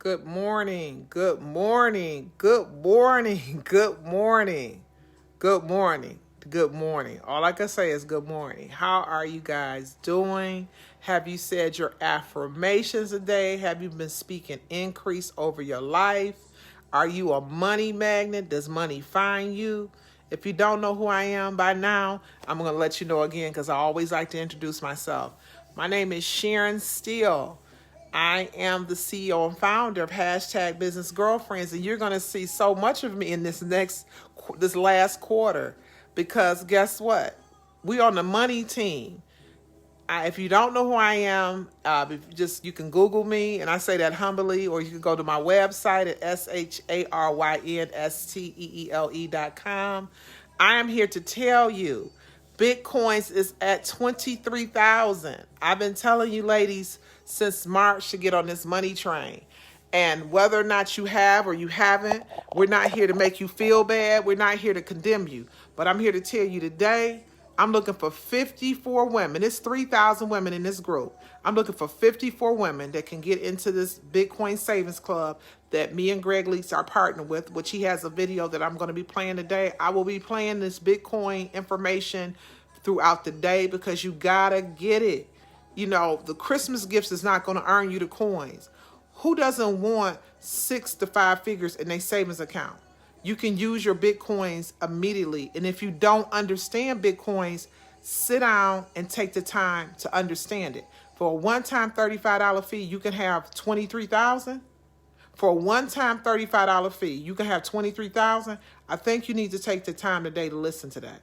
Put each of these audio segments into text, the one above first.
Good morning. Good morning. Good morning. Good morning. Good morning. Good morning. All I can say is good morning. How are you guys doing? Have you said your affirmations today? Have you been speaking increase over your life? Are you a money magnet? Does money find you? If you don't know who I am by now, I'm going to let you know again because I always like to introduce myself. My name is Sharon Steele. I am the CEO and founder of #BusinessGirlFriends, and you're going to see so much of me in this last quarter because guess what? We on the money team. If you don't know who I am, you can Google me, and I say that humbly, or you can go to my website at SHARYNSTEELE.com. I am here to tell you, Bitcoins is at 23,000. I've been telling you ladies since March to get on this money train. And whether or not you have or you haven't, we're not here to make you feel bad. We're not here to condemn you. But I'm here to tell you today, I'm looking for 54 women. It's 3,000 women in this group. I'm looking for 54 women that can get into this Bitcoin Savings Club that me and Greg Leaks are partnered with, which he has a video that I'm going to be playing today. I will be playing this Bitcoin information throughout the day because you got to get it. You know, the Christmas gifts is not going to earn you the coins. Who doesn't want 6 to 5 figures in their savings account? You can use your Bitcoins immediately. And if you don't understand Bitcoins, sit down and take the time to understand it. For a one-time $35 fee, you can have 23,000. For a one-time $35 fee, you can have 23,000. I think you need to take the time today to listen to that.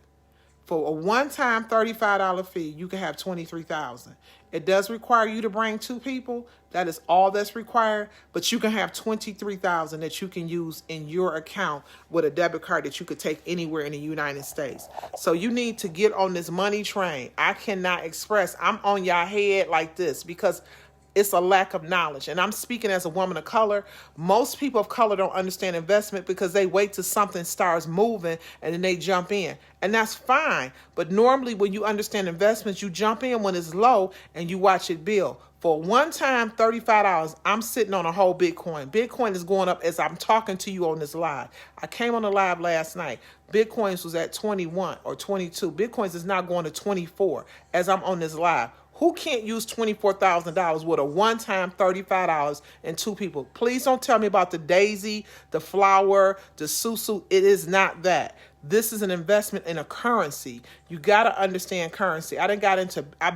For a one-time $35 fee, you can have 23,000. It does require you to bring 2 people. That is all that's required. But you can have 23,000 that you can use in your account with a debit card that you could take anywhere in the United States. So you need to get on this money train. I cannot express. I'm on your head like this because it's a lack of knowledge. And I'm speaking as a woman of color. Most people of color don't understand investment because they wait till something starts moving and then they jump in. And that's fine. But normally when you understand investments, you jump in when it's low and you watch it build. For one time, $35, I'm sitting on a whole Bitcoin. Bitcoin is going up as I'm talking to you on this live. I came on the live last night. Bitcoins was at 21 or 22. Bitcoins is now going to 24 as I'm on this live. Who can't use $24,000 with a one-time $35 and 2 people? Please don't tell me about the daisy, the flower, the susu. It is not that. This is an investment in a currency. You got to understand currency. I've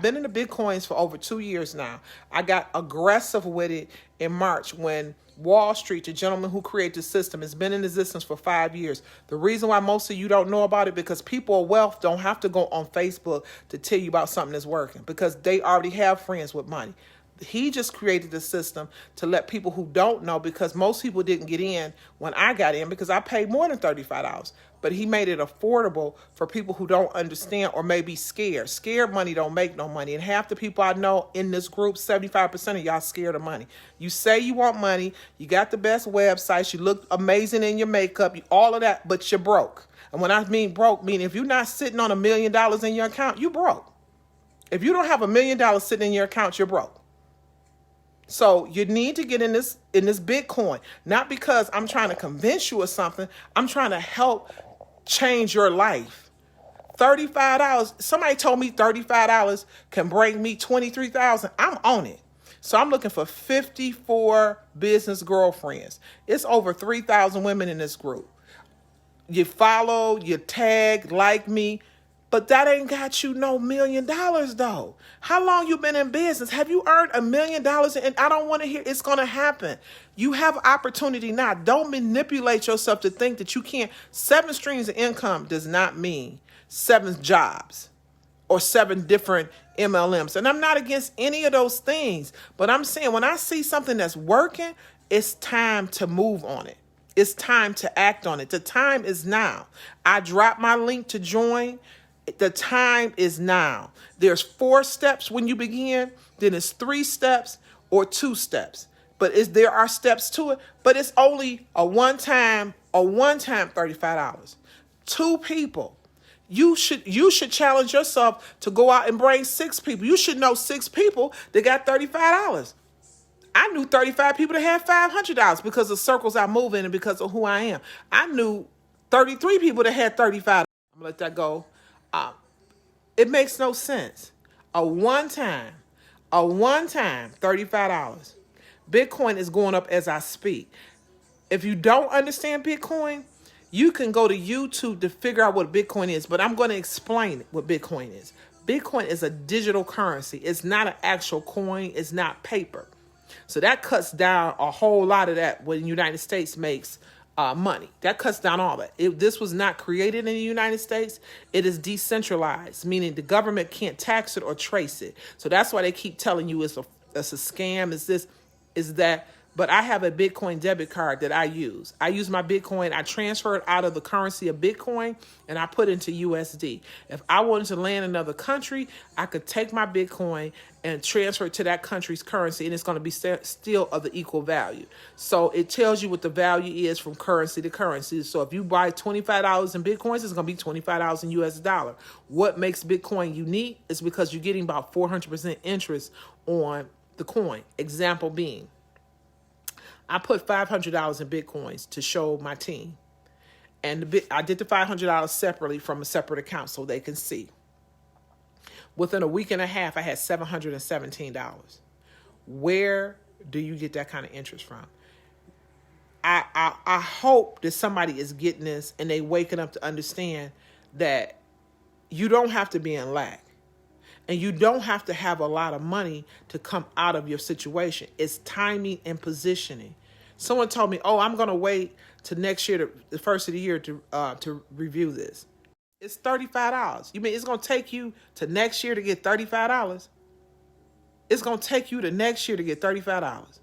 been into Bitcoins for over 2 years now. I got aggressive with it in March when Wall Street, the gentleman who created the system, has been in existence for 5 years. The reason why most of you don't know about it because people of wealth don't have to go on Facebook to tell you about something that's working because they already have friends with money. He just created the system to let people who don't know, because most people didn't get in when I got in because I paid more than $35. But he made it affordable for people who don't understand or may be scared. Scared money don't make no money. And half the people I know in this group, 75% of y'all scared of money. You say you want money. You got the best websites. You look amazing in your makeup. All of that, but you're broke. And when I mean broke, meaning if you're not sitting on $1 million in your account, you broke. If you don't have $1 million sitting in your account, you're broke. So you need to get in this Bitcoin, not because I'm trying to convince you of something. I'm trying to help change your life. $35. Somebody told me $35 can bring me 23,000. I'm on it. So I'm looking for 54 business girlfriends. It's over 3,000 women in this group. You follow, you tag, like me. But that ain't got you no $1 million though. How long you been in business? Have you earned $1 million? And I don't want to hear it's going to happen. You have opportunity now. Don't manipulate yourself to think that you can't. 7 streams of income does not mean 7 jobs or 7 different MLMs. And I'm not against any of those things. But I'm saying when I see something that's working, it's time to move on it. It's time to act on it. The time is now. I dropped my link to join. The time is now. There's 4 steps when you begin, then it's 3 steps or 2 steps. But there are steps to it, but it's only a one-time $35. 2 people. You should challenge yourself to go out and bring 6 people. You should know 6 people that got $35. I knew 35 people that had $500 because of circles I move in and because of who I am. I knew 33 people that had $35. I'm going to let that go. It makes no sense. A one-time, $35. Bitcoin is going up as I speak. If you don't understand Bitcoin, you can go to YouTube to figure out what Bitcoin is, but I'm going to explain what Bitcoin is. Bitcoin is a digital currency. It's not an actual coin. It's not paper. So that cuts down a whole lot of that when the United States makes money. That cuts down all that. If this was not created in the United States, it is decentralized, meaning the government can't tax it or trace it. So that's why they keep telling you it's a scam, is this, is that. But I have a Bitcoin debit card that I use. I use my Bitcoin. I transfer it out of the currency of Bitcoin and I put it into USD. If I wanted to land in another country, I could take my Bitcoin and transfer it to that country's currency, and it's going to be still of the equal value. So it tells you what the value is from currency to currency. So if you buy $25 in Bitcoins, it's going to be $25 in US dollar. What makes Bitcoin unique is because you're getting about 400% interest on the coin. Example being, I put $500 in Bitcoins to show my team. And I did the $500 separately from a separate account so they can see. Within a week and a half, I had $717. Where do you get that kind of interest from? I hope that somebody is getting this and they waking up to understand that you don't have to be in lack. And you don't have to have a lot of money to come out of your situation. It's timing and positioning. Someone told me, "Oh, I'm going to wait to next year, the first of the year, to review this." It's $35. You mean it's going to take you to next year to get $35? It's going to take you to next year to get $35.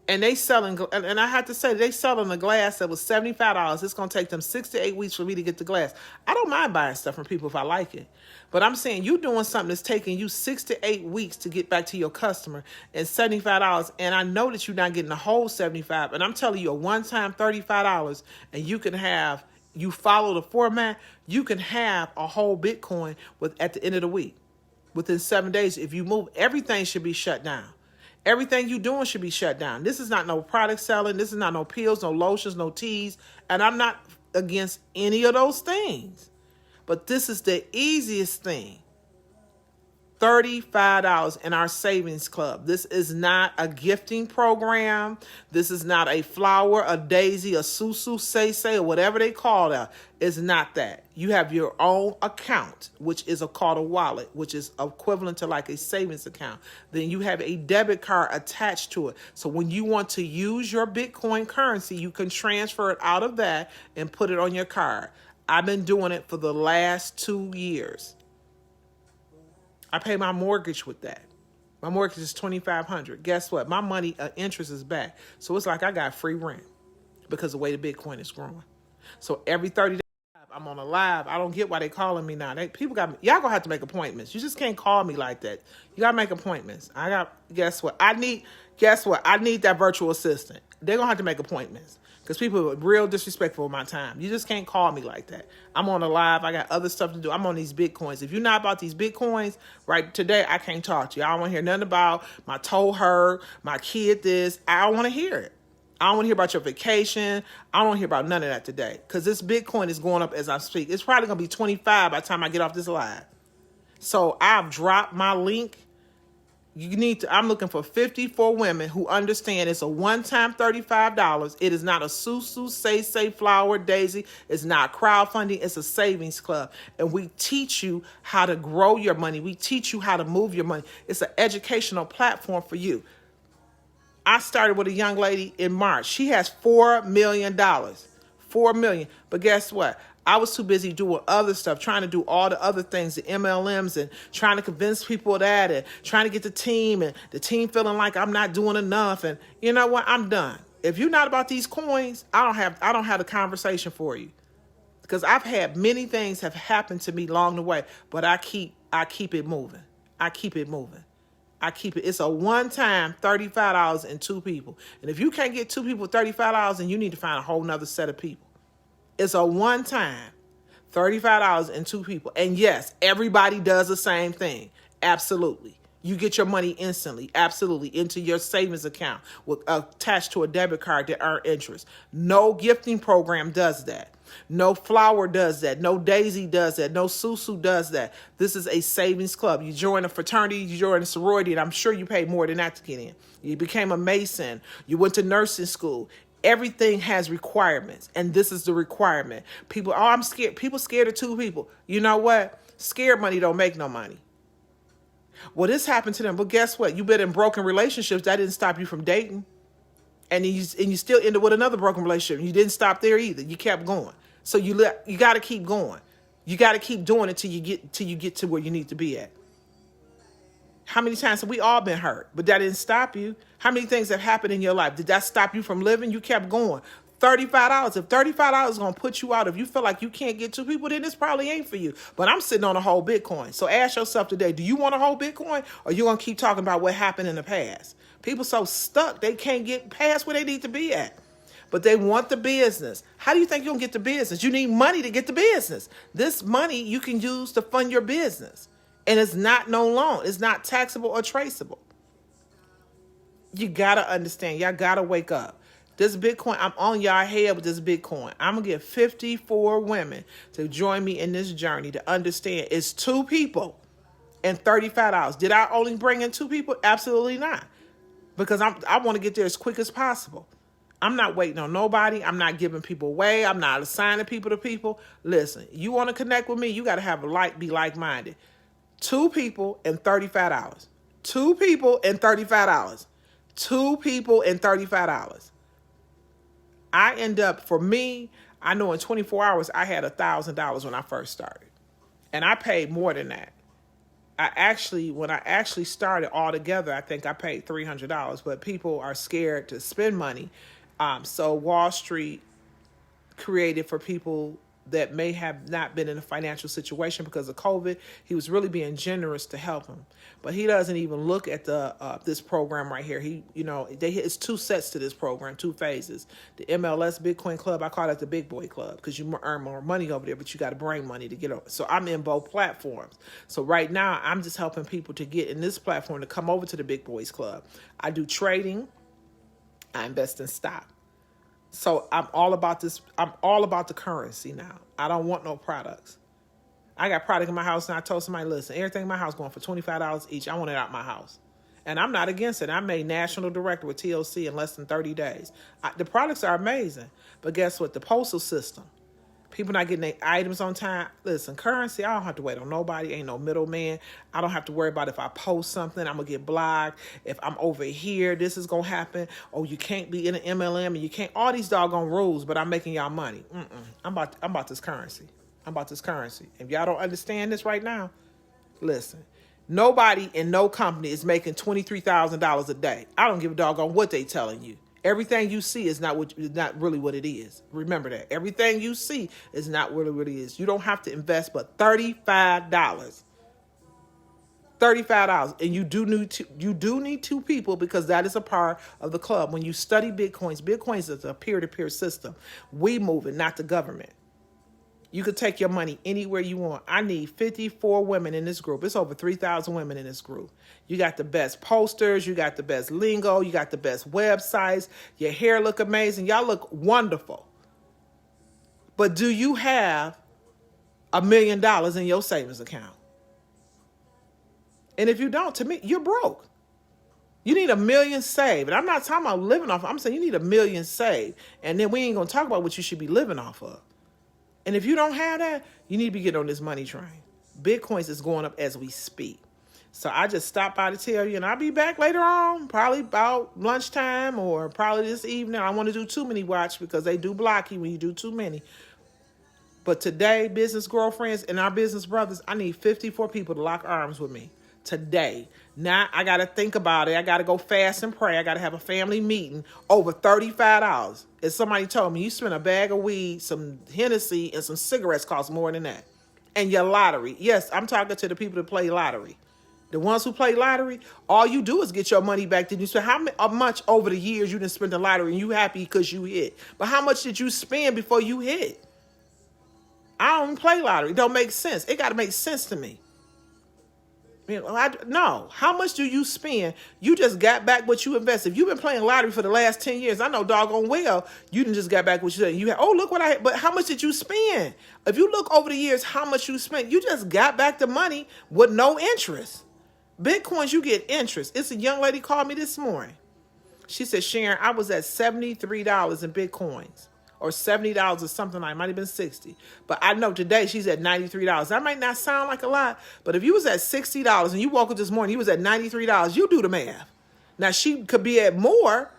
And they selling, and I have to say, they selling a glass that was $75. It's going to take them 6 to 8 weeks for me to get the glass. I don't mind buying stuff from people if I like it. But I'm saying you doing something that's taking you 6 to 8 weeks to get back to your customer and $75. And I know that you're not getting the whole $75. And I'm telling you, a one-time $35, and you can have, you follow the format, you can have a whole Bitcoin at the end of the week. Within 7 days, if you move, everything should be shut down. Everything you doing should be shut down. This is not no product selling. This is not no pills, no lotions, no teas. And I'm not against any of those things. But this is the easiest thing. $35 in our savings club. This is not a gifting program. This is not a flower, a daisy, a susu, say, or whatever they call that. It's not that. You have your own account, which is called a wallet, which is equivalent to like a savings account. Then you have a debit card attached to it. So when you want to use your Bitcoin currency, you can transfer it out of that and put it on your card. I've been doing it for the last 2 years. I pay my mortgage with that. My mortgage is $2,500. Guess what? My money interest is back. So it's like I got free rent because of the way the Bitcoin is growing. So every 30 days, I'm on a live. I don't get why they calling me now. People got me. Y'all gonna have to make appointments. You just can't call me like that. You gotta make appointments. Guess what? I need that virtual assistant. They're gonna have to make appointments. Because people are real disrespectful of my time. You just can't call me like that. I'm on a live. I got other stuff to do. I'm on these Bitcoins. If you're not about these Bitcoins, right, today I can't talk to you. I don't want to hear nothing about my toe hurt, my kid this. I don't want to hear it. I don't want to hear about your vacation. I don't want to hear about none of that today. Because this Bitcoin is going up as I speak. It's probably going to be 25 by the time I get off this live. So I've dropped my link. I'm looking for 54 women who understand it's a one-time $35. It is not a susu, say, flower, daisy. It's not crowdfunding. It's a savings club. And we teach you how to grow your money. We teach you how to move your money. It's an educational platform for you. I started with a young lady in March. She has $4 million. $4 million. But guess what? I was too busy doing other stuff, trying to do all the other things, the MLMs, and trying to convince people of that, and trying to get the team, and the team feeling like I'm not doing enough. And you know what? I'm done. If you're not about these coins, I don't have a conversation for you, because I've had many things have happened to me along the way, but I keep it moving. I keep it moving. It's a one-time $35 and 2 people. And if you can't get 2 people $35, then you need to find a whole nother set of people. It's a one-time $35 and 2 people. And yes, everybody does the same thing. Absolutely. You get your money instantly, absolutely, into your savings account attached to a debit card that earn interest. No gifting program does that. No Flower does that. No Daisy does that. No Susu does that. This is a savings club. You join a fraternity, you join a sorority, and I'm sure you paid more than that to get in. You became a Mason. You went to nursing school. Everything has requirements, and this is the requirement. People, oh, I'm scared. People scared of two people. You know what? Scared money don't make no money. Well, this happened to them, but guess what? You've been in broken relationships. That didn't stop you from dating. And you still ended with another broken relationship. You didn't stop there either. You kept going. So you got to keep going. You got to keep doing it till you get to where you need to be at. How many times have we all been hurt? But that didn't stop you. How many things have happened in your life? Did that stop you from living? You kept going. $35. If $35 is going to put you out, if you feel like you can't get two people, then this probably ain't for you. But I'm sitting on a whole Bitcoin. So ask yourself today, do you want a whole Bitcoin, or you going to keep talking about what happened in the past? People so stuck, they can't get past where they need to be at. But they want the business. How do you think you're going to get the business? You need money to get the business. This money you can use to fund your business. And it's not no loan. It's not taxable or traceable. You got to understand. Y'all got to wake up. This Bitcoin, I'm on y'all head with this Bitcoin. I'm going to get 54 women to join me in this journey to understand it's two people and $35. Did I only bring in two people? Absolutely not. Because I want to get there as quick as possible. I'm not waiting on nobody. I'm not giving people away. I'm not assigning people to people. Listen, you want to connect with me, you got to have be like-minded. Two people and $35. Two people and $35. Two people and $35. I end up, for me, I know in 24 hours, I had $1,000 when I first started. And I paid more than that. When I actually started altogether, I think I paid $300, but people are scared to spend money. So Wall Street created for people that may have not been in a financial situation because of COVID. He was really being generous to help them. But he doesn't even look at this program right here. It's two sets to this program, two phases. The MLS Bitcoin Club, I call it the Big Boy Club because you earn more money over there, but you got to bring money to get over. So I'm in both platforms. So right now, I'm just helping people to get in this platform to come over to the Big Boys Club. I do trading. I invest in stock. So I'm all about this. I'm all about the currency now. I don't want no products. I got product in my house, and I told somebody, listen, everything in my house going for $25 each. I want it out my house. And I'm not against it. I made national director with TLC in less than 30 days. The products are amazing. But guess what? The postal system. People not getting their items on time. Listen, currency, I don't have to wait on nobody. Ain't no middleman. I don't have to worry about if I post something, I'm going to get blocked. If I'm over here, this is going to happen. Oh, you can't be in an MLM and you can't. All these doggone rules, but I'm making y'all money. I'm about this currency. I'm about this currency. If y'all don't understand this right now, listen. Nobody in no company is making $23,000 a day. I don't give a doggone what they telling you. Everything you see is not really what it is. Remember that. Everything you see is not really what it is. You don't have to invest but $35. $35. And you do need two people because that is a part of the club. When you study Bitcoins is a peer-to-peer system. We move it, not the government. You could take your money anywhere you want. I need 54 women in this group. It's over 3,000 women in this group. You got the best posters. You got the best lingo. You got the best websites. Your hair look amazing. Y'all look wonderful. But do you have $1 million in your savings account? And if you don't, to me, you're broke. You need $1 million saved. And I'm not talking about living off. I'm saying you need $1 million saved. And then we ain't going to talk about what you should be living off of. And if you don't have that, you need to be getting on this money train. Bitcoins is going up as we speak. So I just stopped by to tell you, and I'll be back later on, probably about lunchtime or probably this evening. I don't want to do too many watch because they do block you when you do too many. But today, business girlfriends and our business brothers, I need 54 people to lock arms with me today. Now I got to think about it. I got to go fast and pray. I got to have a family meeting over $35. If somebody told me you spend a bag of weed, some Hennessy, and some cigarettes cost more than that. And your lottery. Yes, I'm talking to the people that play lottery. The ones who play lottery, all you do is get your money back. Did you spend how much over the years you didn't spend the lottery and you happy because you hit? But how much did you spend before you hit? I don't play lottery. It don't make sense. It got to make sense to me. No. How much do you spend? You just got back what you invested. If you've been playing lottery for the last 10 years, I know doggone well you didn't just got back what you said. Look what I had. But how much did you spend? If you look over the years, how much you spent, you just got back the money with no interest. Bitcoins, you get interest. It's a young lady called me this morning. She said, Sharon, I was at $73 in Bitcoins. Or $70 or something like it. Might have been 60. But I know today she's at $93. That might not sound like a lot, but if you was at $60 and you woke up this morning, you was at $93, you do the math. Now she could be at more,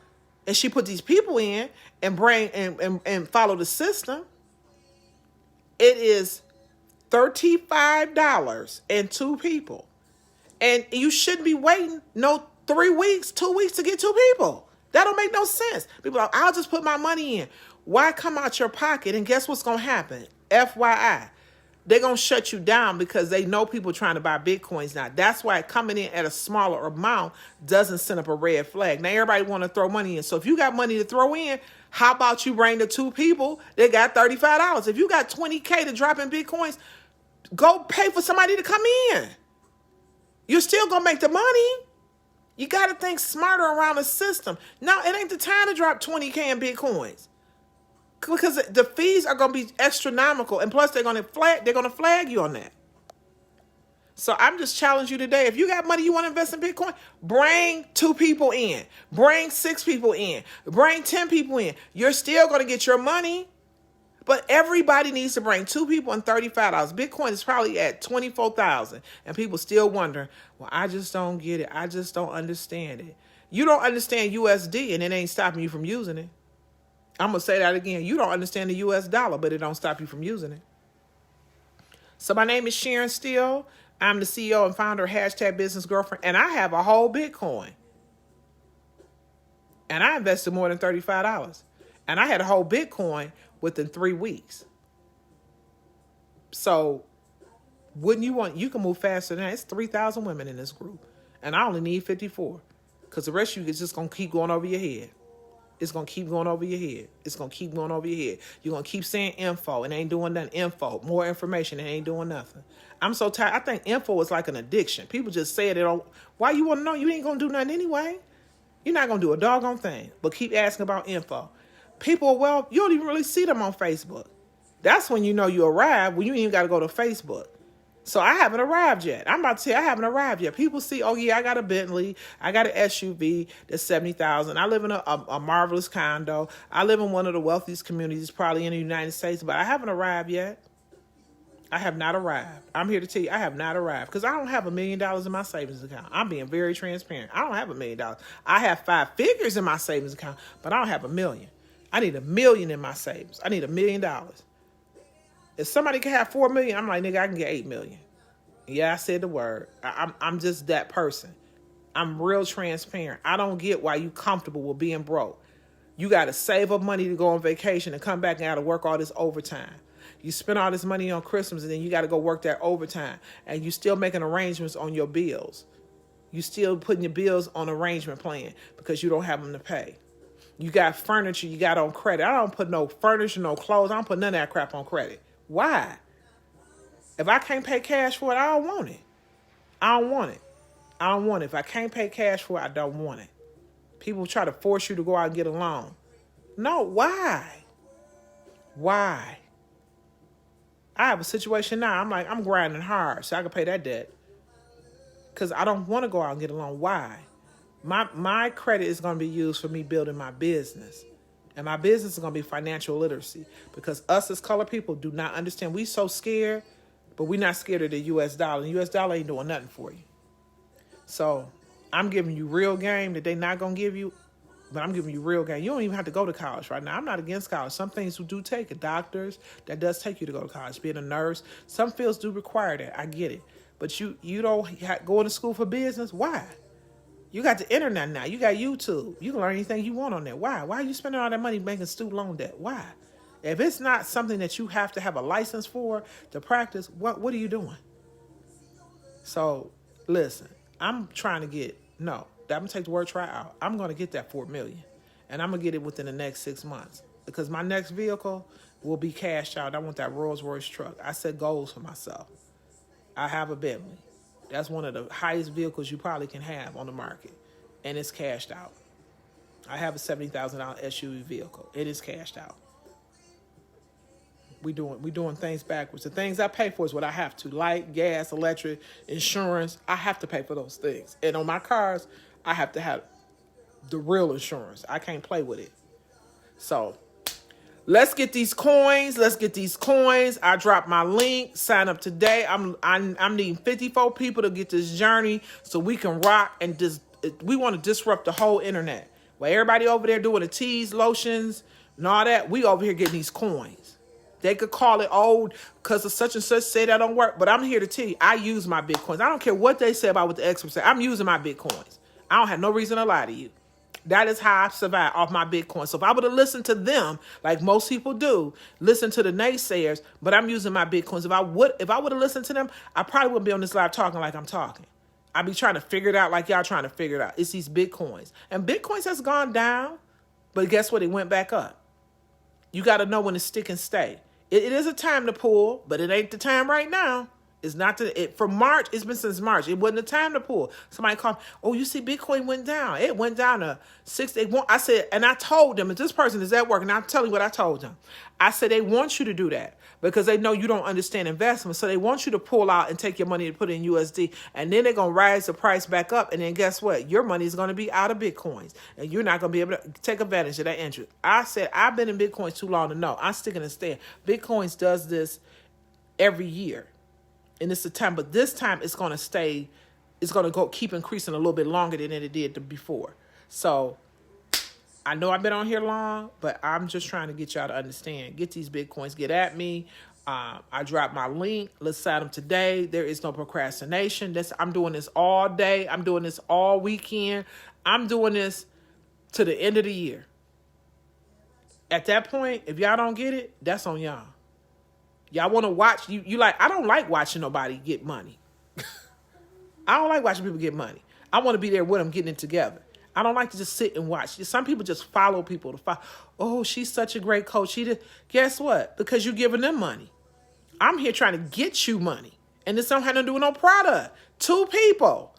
and she put these people in and bring and follow the system. It is $35 and 2 people. And you shouldn't be waiting 3 weeks, 2 weeks to get 2 people. That don't make no sense. People are like, I'll just put my money in. Why come out your pocket? And guess what's going to happen? FYI. They're going to shut you down because they know people trying to buy Bitcoins now. That's why coming in at a smaller amount doesn't send up a red flag. Now, everybody want to throw money in. So if you got money to throw in, how about you bring the 2 people that got $35? If you got $20K to drop in Bitcoins, go pay for somebody to come in. You're still going to make the money. You got to think smarter around the system. Now, it ain't the time to drop $20K in Bitcoins. Because the fees are going to be astronomical, and plus they're going to flag you on that. So I'm just challenging you today. If you got money you want to invest in Bitcoin, bring 2 people in, bring 6 people in, bring 10 people in. You're still going to get your money, but everybody needs to bring 2 people and $35. Bitcoin is probably at 24,000, and people still wondering, well, I just don't get it. I just don't understand it. You don't understand USD, and it ain't stopping you from using it. I'm going to say that again. You don't understand the US dollar, but it don't stop you from using it. So my name is Sharon Steele. I'm the CEO and founder of #BusinessGirlfriend, and I have a whole Bitcoin. And I invested more than $35. And I had a whole Bitcoin within 3 weeks. So wouldn't you can move faster than that. It's 3,000 women in this group. And I only need 54. Because the rest of you is just going to keep going over your head. It's going to keep going over your head. It's going to keep going over your head. You're going to keep saying info. It ain't doing nothing. Info. More information. It ain't doing nothing. I'm so tired. I think info is like an addiction. People just say it. Why you want to know? You ain't going to do nothing anyway. You're not going to do a doggone thing. But keep asking about info. People, well, you don't even really see them on Facebook. That's when you know you arrived, when you ain't even got to go to Facebook. So I haven't arrived yet. I'm about to say I haven't arrived yet. People see, oh yeah, I got a Bentley. I got an SUV that's $70,000. I live in a marvelous condo. I live in one of the wealthiest communities probably in the United States, but I haven't arrived yet. I have not arrived. I'm here to tell you I have not arrived because I don't have $1 million in my savings account. I'm being very transparent. I don't have $1 million. I have 5 figures in my savings account, but I don't have $1 million. I need $1 million in my savings. I need $1 million. If somebody can have 4 million, I'm like, nigga, I can get 8 million. Yeah, I said the word. I'm just that person. I'm real transparent. I don't get why you comfortable with being broke. You got to save up money to go on vacation and come back and got to work all this overtime. You spend all this money on Christmas and then you got to go work that overtime. And you still making arrangements on your bills. You still putting your bills on arrangement plan because you don't have them to pay. You got furniture you got on credit. I don't put no furniture, no clothes. I don't put none of that crap on credit. Why? If I can't pay cash for it, I don't want it. I don't want it. I don't want it. If I can't pay cash for it, I don't want it. People try to force you to go out and get a loan. No, why? Why? I have a situation now. I'm grinding hard so I can pay that debt. Because I don't want to go out and get a loan. Why? My credit is going to be used for me building my business. And my business is going to be financial literacy. Because us as colored people do not understand. We so scared, but we're not scared of the US dollar. The US dollar ain't doing nothing for you. So I'm giving you real game that they're not going to give you. But I'm giving you real game. You don't even have to go to college right now. I'm not against college. Some things do take it. Doctors, that does take you to go to college. Being a nurse, some fields do require that. I get it. But you don't go into school for business. Why? You got the internet now. You got YouTube. You can learn anything you want on there. Why? Why are you spending all that money making student loan debt? Why? If it's not something that you have to have a license for to practice, what are you doing? So, listen, I'm trying to get, I'm going to take the word try out. I'm going to get that $4 million. And I'm going to get it within the next 6 months. Because my next vehicle will be cashed out. I want that Rolls Royce truck. I set goals for myself. I have a Bentley. That's one of the highest vehicles you probably can have on the market. And it's cashed out. I have a $70,000 SUV vehicle. It is cashed out. We doing things backwards. The things I pay for is what I have to. Light, gas, electric, insurance. I have to pay for those things. And on my cars, I have to have the real insurance. I can't play with it. So let's get these coins. Let's get these coins. I dropped my link. Sign up today. I'm needing 54 people to get this journey so we can rock and we want to disrupt the whole internet. While everybody over there doing the teas, lotions, and all that, we over here getting these coins. They could call it old because of such and such say that don't work. But I'm here to tell you, I use my Bitcoins. I don't care what they say about what the experts say. I'm using my Bitcoins. I don't have no reason to lie to you. That is how I survive off my Bitcoin. So if I would have listened to them, like most people do, listen to the naysayers, but I'm using my Bitcoins. If I would have listened to them, I probably wouldn't be on this live talking like I'm talking. I'd be trying to figure it out like y'all trying to figure it out. It's these Bitcoins. And Bitcoins has gone down, but guess what? It went back up. You got to know when to stick and stay. It is a time to pull, but it ain't the time right now. It's not from March. It's been since March. It wasn't the time to pull. Somebody called, oh, you see Bitcoin went down. It went down to 681. I said, and I told them, if this person is at work, and I'm telling you what I told them. I said, they want you to do that because they know you don't understand investment. So they want you to pull out and take your money and put it in USD. And then they're going to rise the price back up. And then guess what? Your money is going to be out of Bitcoins. And you're not going to be able to take advantage of that interest. I said, I've been in Bitcoins too long to know. I'm sticking and staying. Bitcoins does this every year. And it's the time, but this time it's going to stay, it's going to keep increasing a little bit longer than it did before. So I know I've been on here long, but I'm just trying to get y'all to understand. Get these Bitcoins, get at me. I dropped my link. Let's sign them today. There is no procrastination. I'm doing this all day. I'm doing this all weekend. I'm doing this to the end of the year. At that point, if y'all don't get it, that's on y'all. Y'all want to watch, I don't like watching nobody get money. I don't like watching people get money. I want to be there with them getting it together. I don't like to just sit and watch. Some people just follow people to follow. Oh, she's such a great coach. Guess what? Because you're giving them money. I'm here trying to get you money. And this don't have nothing to do with no product. 2 people,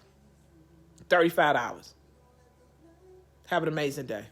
$35. Have an amazing day.